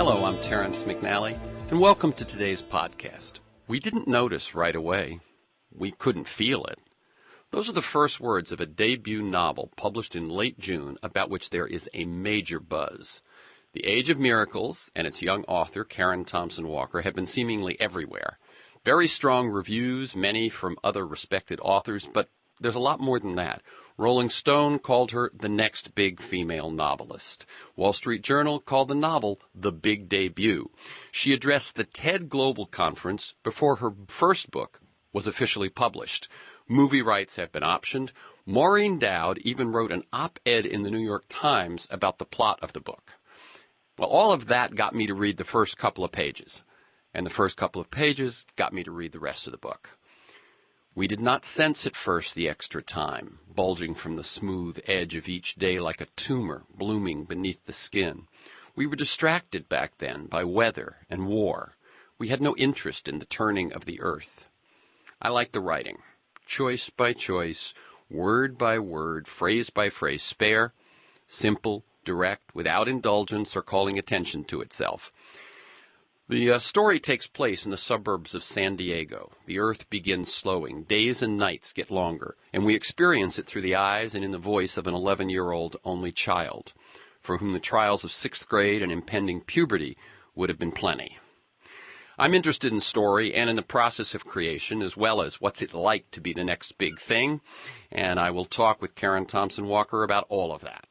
Hello, I'm Terrence McNally, and welcome to today's podcast. We didn't notice right away. We couldn't feel it. Those are the first words of a debut novel published in late June about which there is a major buzz. The Age of Miracles and its young author, Karen Thompson Walker, have been seemingly everywhere. Very strong reviews, many from other respected authors, but there's a lot more than that. Rolling Stone called her the next big female novelist. Wall Street Journal called the novel the big debut. She addressed the TED Global Conference before her first book was officially published. Movie rights have been optioned. Maureen Dowd even wrote an op-ed in the New York Times about the plot of the book. Well, all of that got me to read the first couple of pages, and the first couple of pages got me to read the rest of the book. We did not sense at first the extra time, bulging from the smooth edge of each day like a tumor blooming beneath the skin. We were distracted back then by weather and war. We had no interest in the turning of the earth. I like the writing, choice by choice, word by word, phrase by phrase, spare, simple, direct, without indulgence or calling attention to itself. The story takes place in the suburbs of San Diego. The earth begins slowing. Days and nights get longer, and we experience it through the eyes and in the voice of an 11-year-old only child, for whom the trials of 6th grade and impending puberty would have been plenty. I'm interested in story and in the process of creation, as well as what's it like to be the next big thing, and I will talk with Karen Thompson Walker about all of that.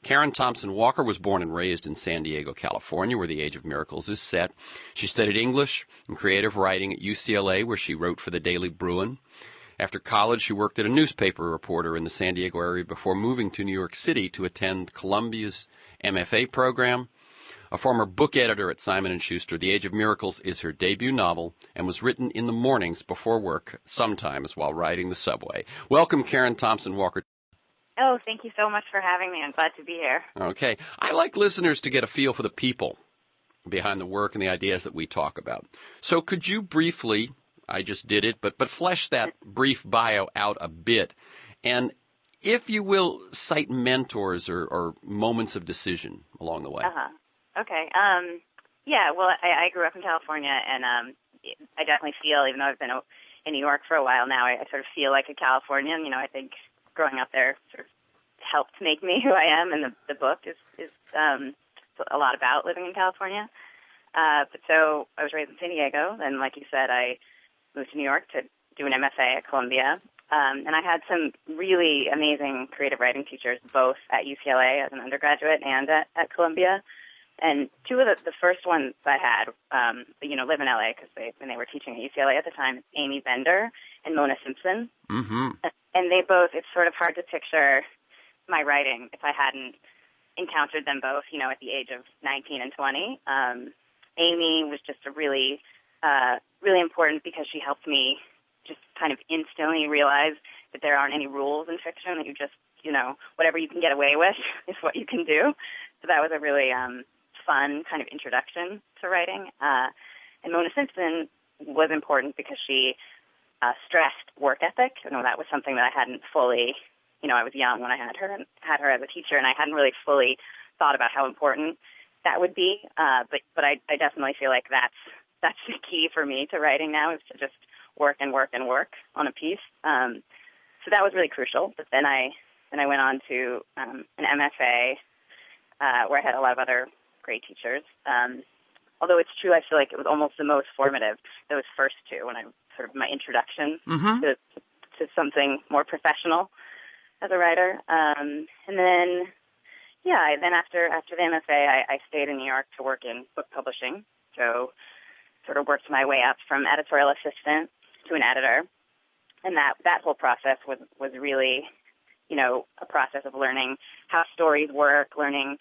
Karen Thompson Walker was born and raised in San Diego, California, where the Age of Miracles is set. She studied English and creative writing at UCLA, where she wrote for the Daily Bruin. After college, she worked as a newspaper reporter in the San Diego area before moving to New York City to attend Columbia's MFA program. A former book editor at Simon & Schuster, The Age of Miracles is her debut novel and was written in the mornings before work, sometimes while riding the subway. Welcome, Karen Thompson Walker. Oh, thank you so much for having me. I'm glad to be here. Okay. I like listeners to get a feel for the people behind the work and the ideas that we talk about. So could you briefly, I just did it, but flesh that brief bio out a bit, and if you will, cite mentors or moments of decision along the way. Okay. Yeah, well, I grew up in California, and I definitely feel, even though I've been in New York for a while now, I sort of feel like a Californian. You know, I think growing up there sort of helped make me who I am, and the book is a lot about living in California. But so I was raised in San Diego, and like you said, I moved to New York to do an MFA at Columbia. And I had some really amazing creative writing teachers, both at UCLA as an undergraduate and at Columbia. And two of the first ones I had, live in LA because when they were teaching at UCLA at the time, Amy Bender and Mona Simpson. Mm-hmm. And they both, it's sort of hard to picture my writing if I hadn't encountered them both, at the age of 19 and 20. Amy was just a really, really important because she helped me just kind of instantly realize that there aren't any rules in fiction, that you just, whatever you can get away with is what you can do. So that was a really fun kind of introduction to writing. And Mona Simpson was important because she stressed work ethic. That was something that I hadn't fully, I was young when I had her as a teacher, and I hadn't really fully thought about how important that would be. But I definitely feel like that's the key for me to writing now, is to just work and work and work on a piece. So that was really crucial. But then I went on to an MFA where I had a lot of other great teachers. Although it's true, I feel like it was almost the most formative, those first two, when I sort of my introduction to something more professional as a writer. And then, after the MFA, I stayed in New York to work in book publishing. So sort of worked my way up from editorial assistant to an editor. And that whole process was really, a process of learning how stories work, learning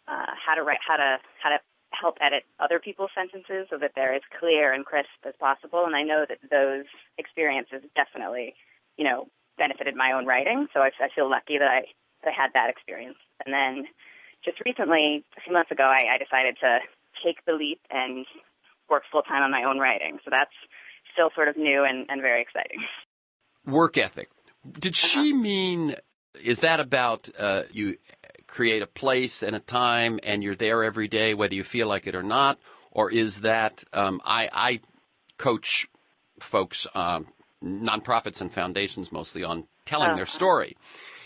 how to write, how to help edit other people's sentences so that they're as clear and crisp as possible. And I know that those experiences definitely, benefited my own writing. So I feel lucky that I had that experience. And then just recently, a few months ago, I decided to take the leap and work full-time on my own writing. So that's still sort of new and very exciting. Work ethic. Did she mean, is that about you create a place and a time, and you're there every day, whether you feel like it or not? Or is that I coach folks, nonprofits and foundations mostly, on telling their story.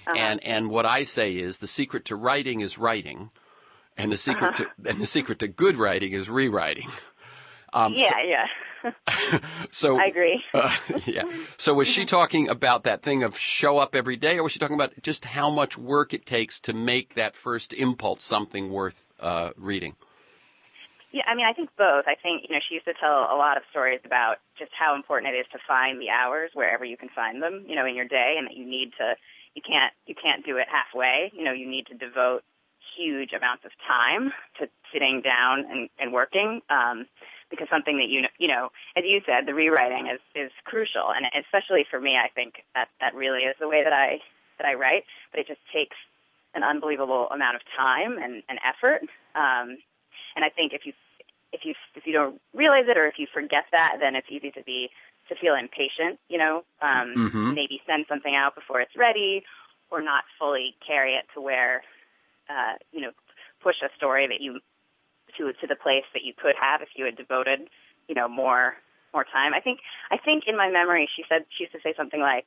And what I say is the secret to writing is writing, and the secret to good writing is rewriting. So I agree. Yeah. So was she talking about that thing of show up every day, or was she talking about just how much work it takes to make that first impulse something worth reading? Yeah, I mean, I think both. I think, she used to tell a lot of stories about just how important it is to find the hours wherever you can find them, in your day, and that you can't do it halfway. You need to devote huge amounts of time to sitting down and working, because something that, as you said, the rewriting is crucial. And especially for me, I think that really is the way that I write, but it just takes an unbelievable amount of time and effort. And I think if you don't realize it, or if you forget that, then it's easy to feel impatient, maybe send something out before it's ready, or not fully carry it to where, push a story that you to the place that you could have if you had devoted, more time. I think in my memory she used to say something like,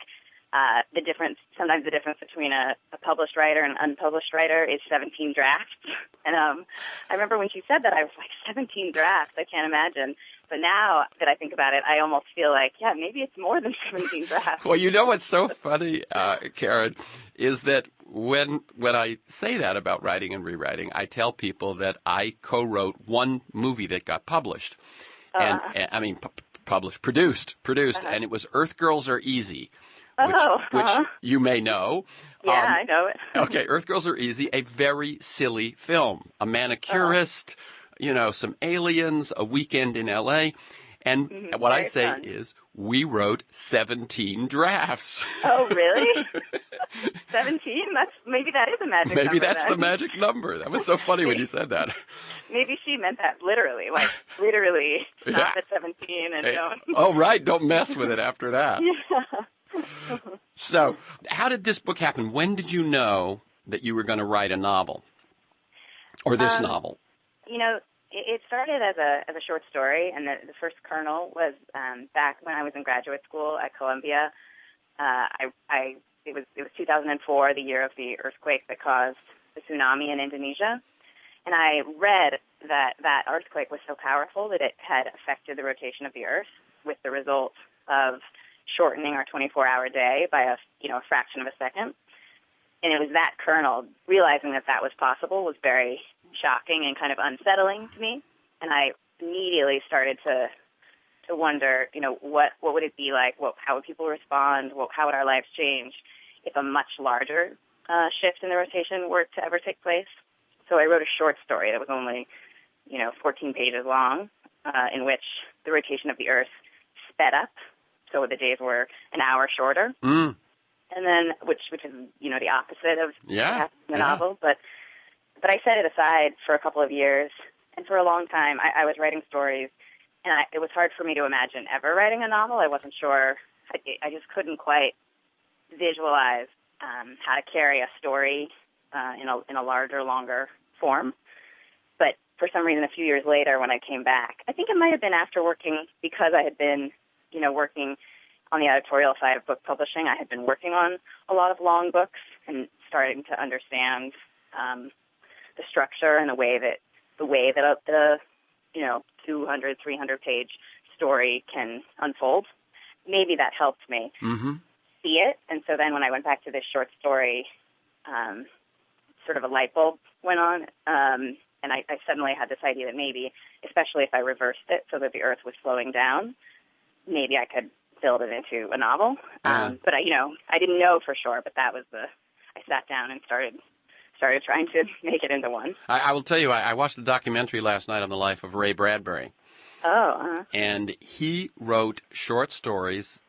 sometimes the difference between a published writer and an unpublished writer is 17 drafts. And I remember when she said that, I was like, 17 drafts, I can't imagine. But now that I think about it, I almost feel like, yeah, maybe it's more than 17 drafts. Well, what's so funny, Karen, is that when I say that about writing and rewriting, I tell people that I co-wrote one movie that got published. And I mean, produced, and it was Earth Girls Are Easy. Which you may know. Yeah, I know it. Okay, Earth Girls Are Easy, a very silly film. A manicurist, some aliens, a weekend in L.A., and what I say is we wrote 17 drafts. Oh, really? 17? Maybe that is a magic number. Maybe that's the magic number. That was so funny when you said that. Maybe she meant that literally, stop at 17 and don't. Oh, right, don't mess with it after that. Yeah. So, how did this book happen? When did you know that you were going to write a novel, or this novel? It started as a short story, and the first kernel was back when I was in graduate school at Columbia. It was 2004, the year of the earthquake that caused the tsunami in Indonesia, and I read that earthquake was so powerful that it had affected the rotation of the Earth, with the result of shortening our 24-hour day by a fraction of a second. And it was that kernel, realizing that was possible, was very shocking and kind of unsettling to me. And I immediately started to wonder, what would it be like? How would people respond? How would our lives change if a much larger shift in the rotation were to ever take place? So I wrote a short story that was only, 14 pages long, in which the rotation of the Earth sped up. So the days were an hour shorter, and then which is the opposite of the novel. But I set it aside for a couple of years, and for a long time I was writing stories, and it was hard for me to imagine ever writing a novel. I wasn't sure. I just couldn't quite visualize how to carry a story in a larger, longer form. But for some reason, a few years later, when I came back, I think it might have been after working, because I had been working on the editorial side of book publishing. I had been working on a lot of long books and starting to understand the structure and the way that the 200, 300 page story can unfold. Maybe that helped me see it. And so then when I went back to this short story, sort of a light bulb went on, and I suddenly had this idea that maybe, especially if I reversed it so that the Earth was slowing down, maybe I could build it into a novel. But I didn't know for sure, but I sat down and started trying to make it into one. I will tell you, I watched a documentary last night on the life of Ray Bradbury. And he wrote short stories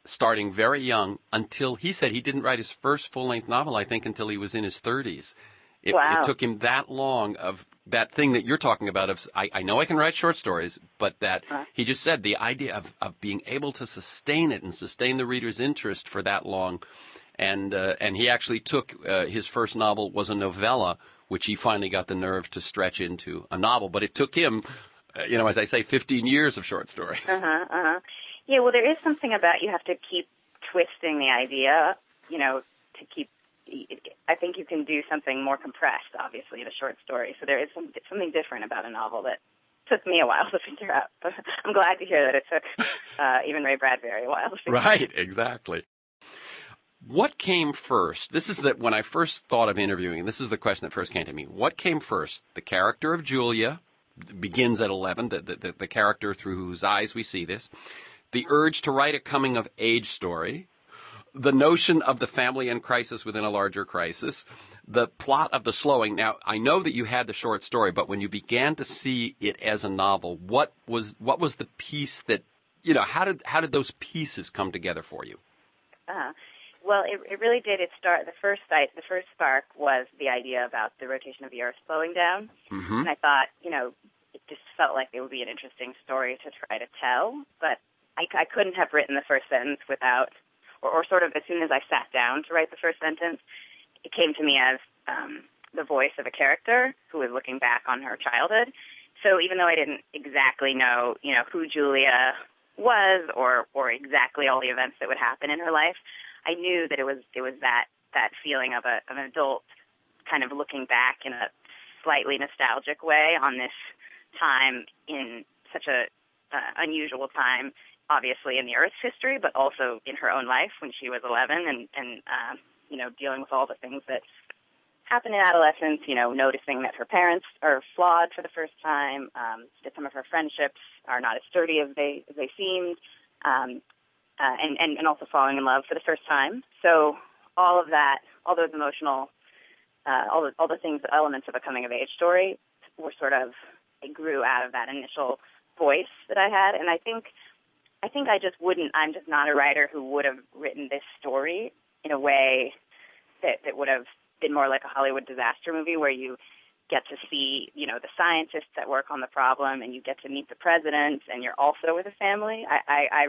starting very young until he said he didn't write his first full-length novel, I think, until he was in his 30s. It took him that long of that thing that you're talking about of, I know I can write short stories, but that he just said the idea of being able to sustain it and sustain the reader's interest for that long and he actually took his first novel was a novella, which he finally got the nerve to stretch into a novel. But it took him, as I say, 15 years of short stories. Yeah, well, there is something about you have to keep twisting the idea, to keep. I think you can do something more compressed, obviously, in a short story. So there is something different about a novel that took me a while to figure out. But I'm glad to hear that it took even Ray Bradbury a while to figure out. Right, exactly. What came first? This is when I first thought of interviewing, this is the question that first came to me. What came first? The character of Julia begins at 11, the character through whose eyes we see this. The urge to write a coming-of-age story. The notion of the family in crisis within a larger crisis, the plot of the slowing. Now, I know that you had the short story, but when you began to see it as a novel, what was the piece that, how did those pieces come together for you? Well, it really did. It start the first spark was the idea about the rotation of the Earth slowing down, and I thought, it just felt like it would be an interesting story to try to tell, but I couldn't have written the first sentence without. Or sort of as soon as I sat down to write the first sentence, it came to me as the voice of a character who was looking back on her childhood. So even though I didn't exactly know, who Julia was or exactly all the events that would happen in her life, I knew that it was that feeling of an adult kind of looking back in a slightly nostalgic way on this time in such a unusual time. Obviously in the Earth's history, but also in her own life when she was 11 and dealing with all the things that happen in adolescence, noticing that her parents are flawed for the first time, that some of her friendships are not as sturdy as they seemed, and also falling in love for the first time. So all of that, all those emotional, all the things, the elements of a coming-of-age story were it grew out of that initial voice that I had, and I think I just wouldn't. I'm just not a writer who would have written this story in a way that would have been more like a Hollywood disaster movie where you get to see, the scientists that work on the problem and you get to meet the president and you're also with a family. I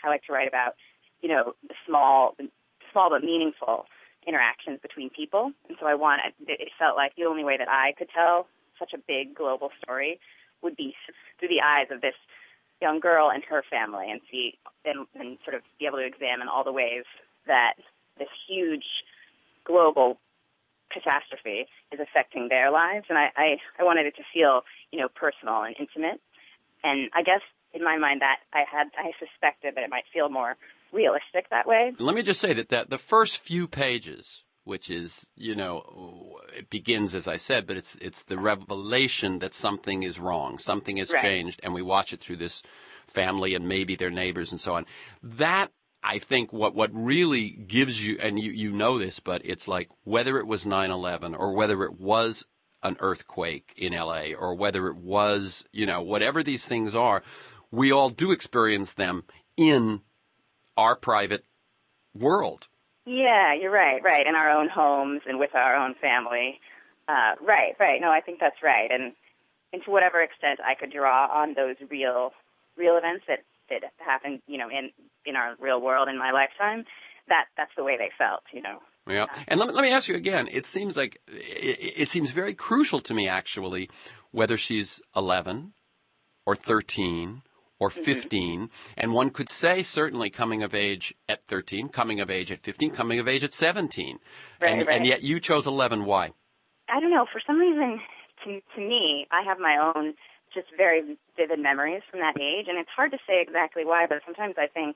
like to write about, the small but meaningful interactions between people. And so it felt like the only way that I could tell such a big global story would be through the eyes of this young girl and her family and see and sort of be able to examine all the ways that this huge global catastrophe is affecting their lives. And I wanted it to feel, personal and intimate. And I guess in my mind that I suspected that it might feel more realistic that way. Let me just say that the first few pages, which is, it begins, as I said, but it's the revelation that something is wrong, something has changed, and we watch it through this family and maybe their neighbors and so on. That, I think, what really gives you, and you know this, but it's like whether it was 9/11 or whether it was an earthquake in L.A. or whether it was, whatever these things are, we all do experience them in our private world. Yeah, you're right. In our own homes and with our own family. Right. No, I think that's right. And to whatever extent I could draw on those real events that happened, in our real world in my lifetime, that's the way they felt, Yeah. And let me ask you again. It seems like it seems very crucial to me, actually, whether she's 11 or 13 or 15, and one could say certainly coming of age at 13, coming of age at 15, coming of age at 17. Right. And yet you chose 11. Why? I don't know. For some reason, to me, I have my own just very vivid memories from that age, and it's hard to say exactly why, but sometimes I think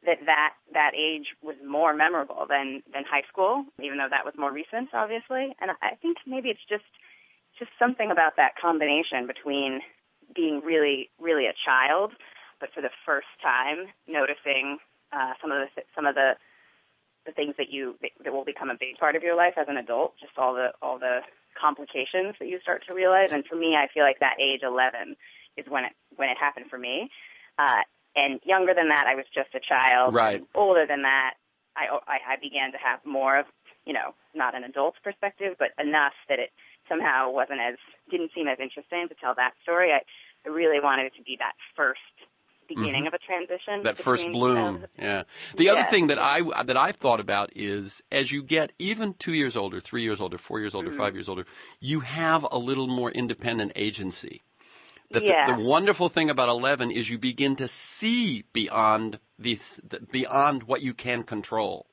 that age was more memorable than high school, even though that was more recent, obviously. And I think maybe it's just something about that combination between being really, really a child, but for the first time noticing some of the things that will become a big part of your life as an adult, just all the complications that you start to realize. And for me, I feel like that age 11 is when it happened for me. And younger than that, I was just a child. Right. And older than that, I began to have more of, not an adult's perspective, but enough that it somehow didn't seem as interesting to tell that story. I really wanted it to be that first beginning of a transition. That first between, bloom, yeah. The other yeah. thing that I've thought about is as you get even 2 years older, 3 years older, 4 years older, 5 years older, you have a little more independent agency. That the wonderful thing about 11 is you begin to see beyond beyond what you can control.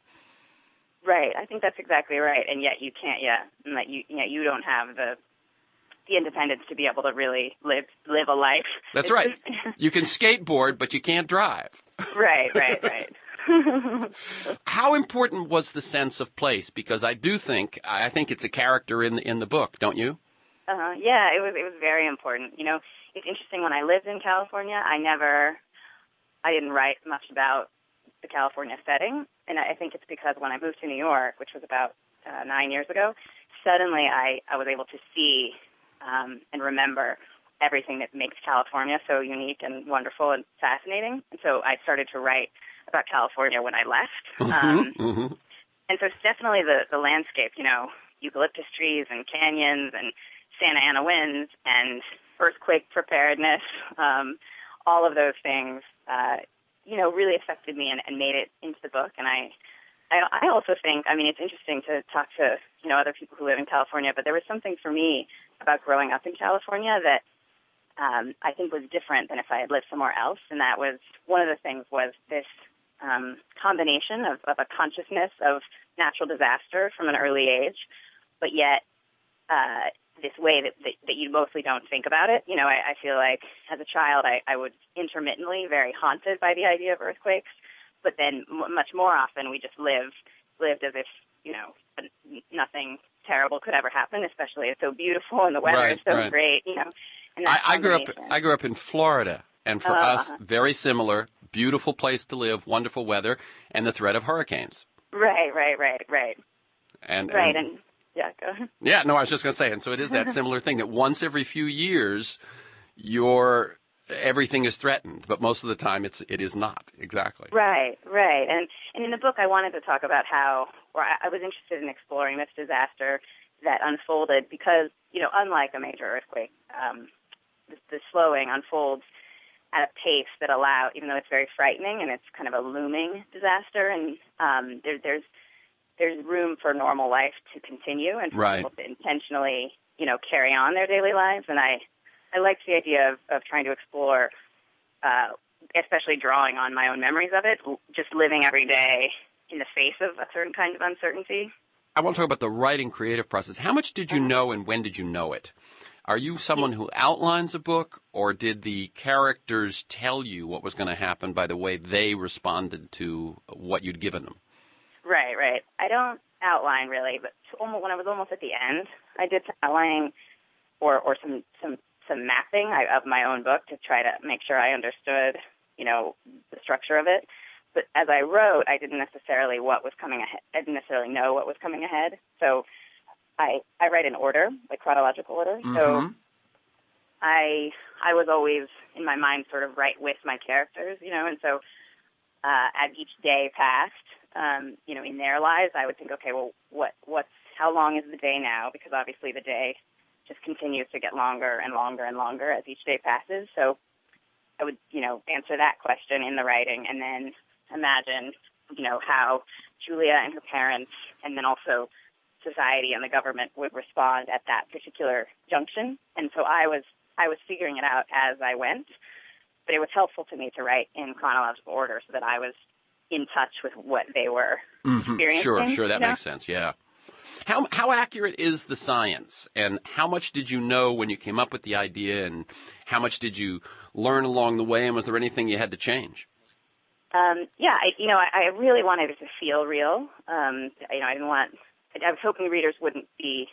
Right. I think that's exactly right. And yet you can't. And that you don't have the independence to be able to really live a life. That's right. You can skateboard, but you can't drive. Right. How important was the sense of place? Because I think it's a character in the book, don't you? Yeah, it was very important. It's interesting. When I lived in California, I didn't write much about the California setting, and I think it's because when I moved to New York, which was about 9 years ago, suddenly I was able to see and remember everything that makes California so unique and wonderful and fascinating. And so I started to write about California when I left. And so it's definitely the landscape, eucalyptus trees and canyons and Santa Ana winds and earthquake preparedness, all of those things, really affected me and made it into the book. And I also think, it's interesting to talk to, other people who live in California, but there was something for me about growing up in California that I think was different than if I had lived somewhere else. And that was, one of the things was this combination of a consciousness of natural disaster from an early age, but yet this way that you mostly don't think about it. I feel like as a child I was intermittently very haunted by the idea of earthquakes, but then much more often we just lived as if, nothing terrible could ever happen, especially it's so beautiful and the weather is so great, And I grew up in Florida, and for us, very similar, beautiful place to live, wonderful weather, and the threat of hurricanes. Right. And yeah, go ahead. Yeah, no, I was just going to say, and so it is that similar thing that once every few years, everything is threatened, but most of the time it is not. Exactly. Right. And in the book, I wanted to talk about I was interested in exploring this disaster that unfolded because, unlike a major earthquake, the slowing unfolds at a pace that even though it's very frightening and it's kind of a looming disaster, and there's room for normal life to continue and for people to intentionally, carry on their daily lives. And I liked the idea of trying to explore, especially drawing on my own memories of it, just living every day in the face of a certain kind of uncertainty. I want to talk about the writing creative process. How much did you know and when did you know it? Are you someone who outlines a book, or did the characters tell you what was going to happen by the way they responded to what you'd given them? Right. I don't outline really, but when I was almost at the end, I did some outlining or some mapping of my own book to try to make sure I understood, the structure of it. But as I wrote, I didn't necessarily know what was coming ahead. So I write in order, like chronological order. Mm-hmm. So I was always in my mind sort of right with my characters, and so as each day passed, in their lives, I would think, okay, well, how long is the day now? Because obviously the day just continues to get longer and longer and longer as each day passes. So I would, answer that question in the writing and then imagine, how Julia and her parents and then also society and the government would respond at that particular junction. And so I was figuring it out as I went, but it was helpful to me to write in chronological order so that I was in touch with what they were experiencing. Sure, that makes sense, yeah. How accurate is the science, and how much did you know when you came up with the idea, and how much did you learn along the way, and was there anything you had to change? I really wanted it to feel real. I was hoping readers wouldn't be,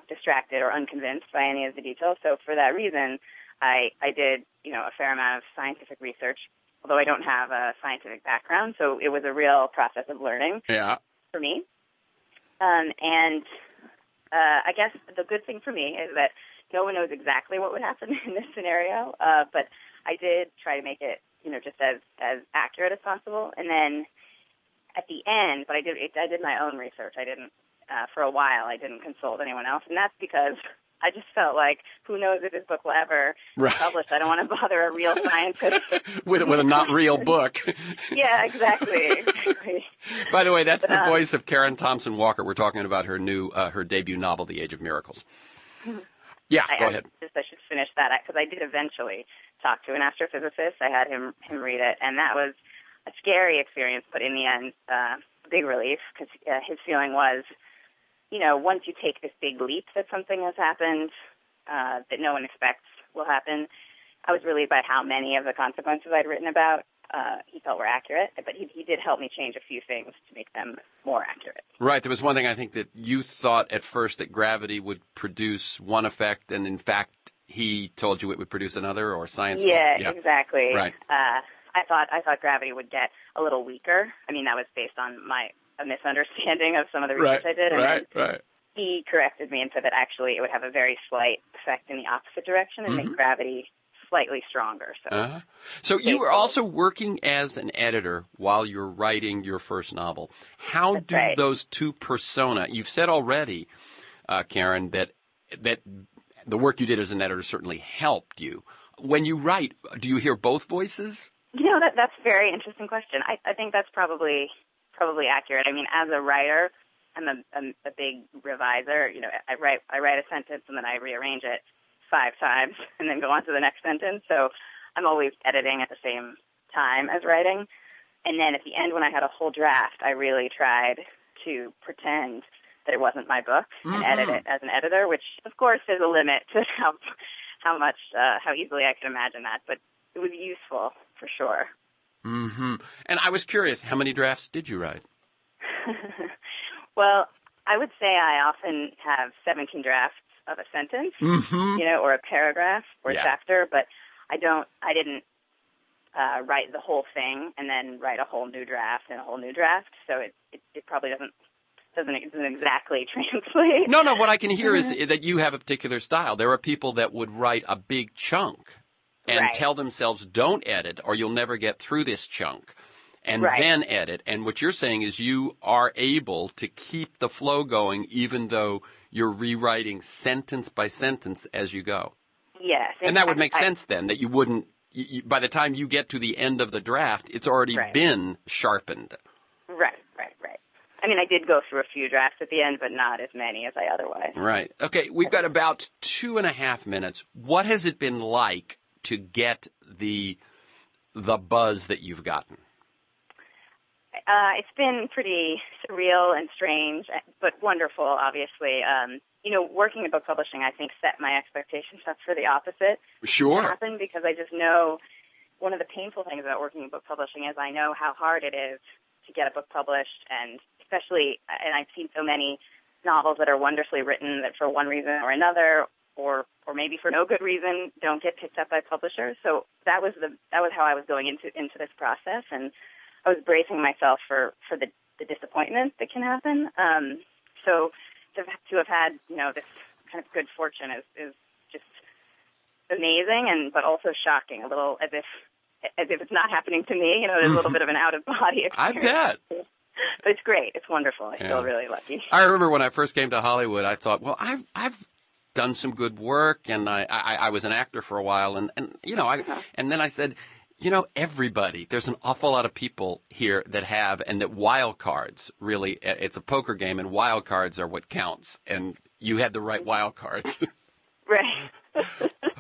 distracted or unconvinced by any of the details. So for that reason, I did, a fair amount of scientific research, although I don't have a scientific background. So it was a real process of learning for me. I guess the good thing for me is that no one knows exactly what would happen in this scenario, but I did try to make it, just as accurate as possible. And then at the end, but I did my own research. I didn't, for a while, I didn't consult anyone else. And that's because, I just felt like, who knows if this book will ever be published. I don't want to bother a real scientist. with a not real book. Yeah, exactly. By the way, that's the voice of Karen Thompson Walker. We're talking about her her debut novel, The Age of Miracles. Yeah, go ahead. I should finish that, because I did eventually talk to an astrophysicist. I had him read it, and that was a scary experience, but in the end, big relief, because his feeling was, once you take this big leap that something has happened that no one expects will happen, I was relieved by how many of the consequences I'd written about he felt were accurate, but he did help me change a few things to make them more accurate. Right. There was one thing I think that you thought at first that gravity would produce one effect, and in fact he told you it would produce another, or science. Yeah, exactly. Right. I thought gravity would get a little weaker. I mean, that was based on a misunderstanding of some of the research I did. And right. He corrected me and said that actually it would have a very slight effect in the opposite direction and make gravity slightly stronger. So you were also working as an editor while you're writing your first novel. How do those two persona, you've said already, Karen, that the work you did as an editor certainly helped you. When you write, do you hear both voices? That's a very interesting question. I think that's probably accurate. I mean, as a writer, I'm a big reviser. I write a sentence and then I rearrange it 5 times and then go on to the next sentence. So I'm always editing at the same time as writing. And then at the end, when I had a whole draft, I really tried to pretend that it wasn't my book and edit it as an editor, which of course there's a limit to how easily I could imagine that, but it was useful for sure. And I was curious, how many drafts did you write? Well, I would say I often have 17 drafts of a sentence, or a paragraph or a chapter, but I didn't write the whole thing and then write a whole new draft and a whole new draft. So it probably doesn't exactly translate. No, what I can hear is that you have a particular style. There are people that would write a big chunk and tell themselves, don't edit or you'll never get through this chunk, and then edit. And what you're saying is you are able to keep the flow going even though you're rewriting sentence by sentence as you go. Yes. And that would make sense then, that you wouldn't, by the time you get to the end of the draft, it's already been sharpened. Right. I mean, I did go through a few drafts at the end, but not as many as I otherwise. Right. Okay, we've got about 2.5 minutes. What has it been like to get the buzz that you've gotten? It's been pretty surreal and strange, but wonderful, obviously. Working in book publishing, I think, set my expectations up for the opposite. Sure. To happen, because I just know one of the painful things about working in book publishing is I know how hard it is to get a book published, and I've seen so many novels that are wonderfully written that for one reason or another, or maybe for no good reason, don't get picked up by publishers. So that was how I was going into this process, and I was bracing myself for the disappointment that can happen. So to have had this kind of good fortune is just amazing, but also shocking, a little as if it's not happening to me. There's a little bit of an out of body experience. I bet. But it's great. It's wonderful. I feel really lucky. I remember when I first came to Hollywood, I thought, well, I've done some good work, and I was an actor for a while, and then I said, everybody, there's an awful lot of people here that have, and that wild cards, really, it's a poker game, and wild cards are what counts, and you had the right wild cards. Right.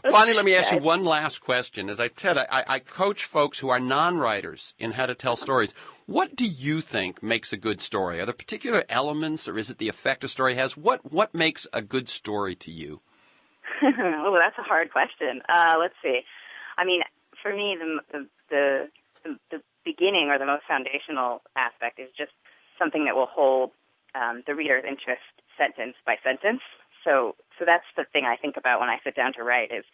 Finally, let me ask you one last question. As I said, I coach folks who are non-writers in how to tell stories. What do you think makes a good story? Are there particular elements, or is it the effect a story has? What makes a good story to you? Oh, that's a hard question. Let's see. I mean, for me, the beginning or the most foundational aspect is just something that will hold the reader's interest sentence by sentence. So that's the thing I think about when I sit down to write is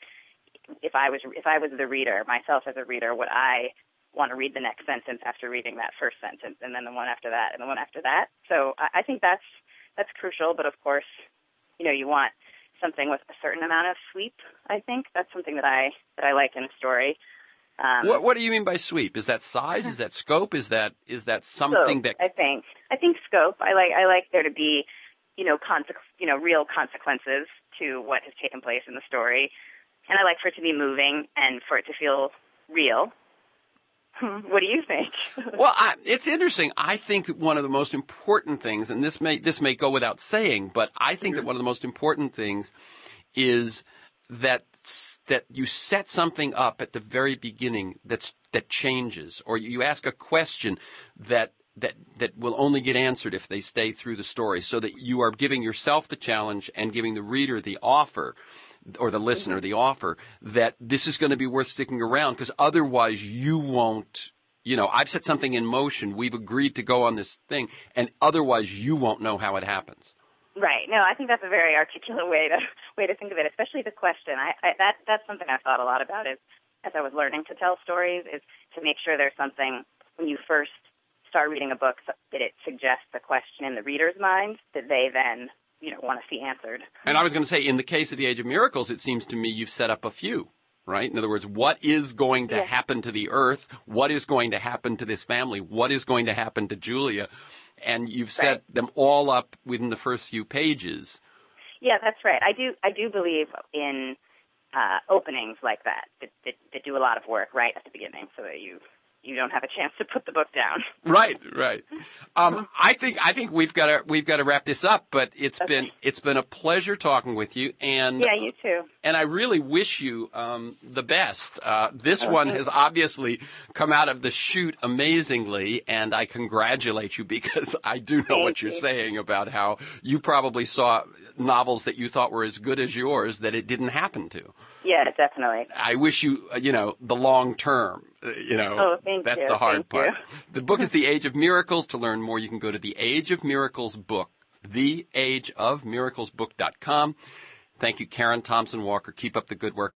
if I was the reader, myself as a reader, would I want to read the next sentence after reading that first sentence, and then the one after that, and the one after that? So I think that's crucial. But of course, you want something with a certain amount of sweep. I think that's something that I like in a story. What do you mean by sweep? Is that size? Is that scope? Is that something scope, that? I think scope. I like there to be real consequences to what has taken place in the story. And I like for it to be moving and for it to feel real. What do you think? Well, it's interesting. I think that one of the most important things, and this may go without saying, but I think that one of the most important things is that you set something up at the very beginning that changes, or you ask a question that will only get answered if they stay through the story, so that you are giving yourself the challenge and giving the reader the offer, or the listener the offer, that this is going to be worth sticking around, because otherwise you won't, I've set something in motion, we've agreed to go on this thing, and otherwise you won't know how it happens. Right. No, I think that's a very articulate way to think of it, especially the question. That's something I've thought a lot about as I was learning to tell stories, is to make sure there's something when you first start reading a book that it suggests a question in the reader's mind that they then want to see answered. And I was going to say, in the case of The Age of Miracles, it seems to me you've set up a few, right? In other words, what is going to happen to the earth? What is going to happen to this family? What is going to happen to Julia? And you've set them all up within the first few pages. Yeah, that's right. I do believe in openings like that do a lot of work right at the beginning, so that you don't have a chance to put the book down. Right. I think we've got to wrap this up, but it's been a pleasure talking with you, and yeah, you too. And I really wish you the best. This one has obviously come out of the chute amazingly, and I congratulate you, because I do know what you're saying about how you probably saw novels that you thought were as good as yours that it didn't happen to. Yeah, definitely. I wish you, the long term, that's the hard part. The book is The Age of Miracles. To learn more, you can go to The Age of Miracles book, theageofmiraclesbook.com. Thank you, Karen Thompson Walker. Keep up the good work.